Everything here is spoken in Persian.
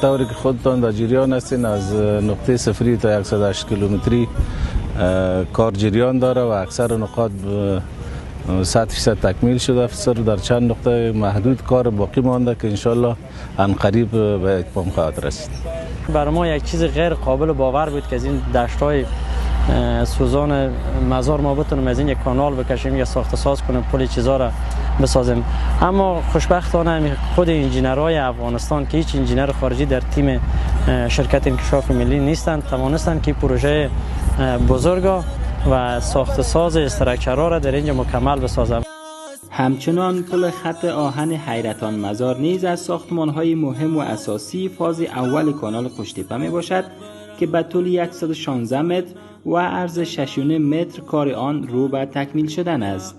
طوری که خودتان در جریان هستین از نقطه صفری تا 108 کیلومتری کار جریان داره و اکثر نقاط 100% تکمیل شده. افسر در چند نقطه محدود کار باقی مانده که انشالله عنقریب به اتمام خواهد رسید. برای ما یک چیز غیر قابل باور بود که از این دشت‌های سوزان مزار ما بتونیم از این یک کانال بکشیم یا ساخت ساز کنیم پل چیزا را بسازیم. اما خوشبختانه خود انجینرهای افغانستان که هیچ انجینر خارجی در تیم شرکت انکشاف ملی نیستند توانستند که پروژه بزرگ و ساخت ساز استراکچرها را در اینجا مکمل بسازند. همچنان پل خط آهن حیرتان مزار نیز از ساختمان‌های مهم و اساسی فاز اول کانال قشتیپه می باشد که به طول 116 متر و عرض 6.5 متر کار آن رو به تکمیل شدن است.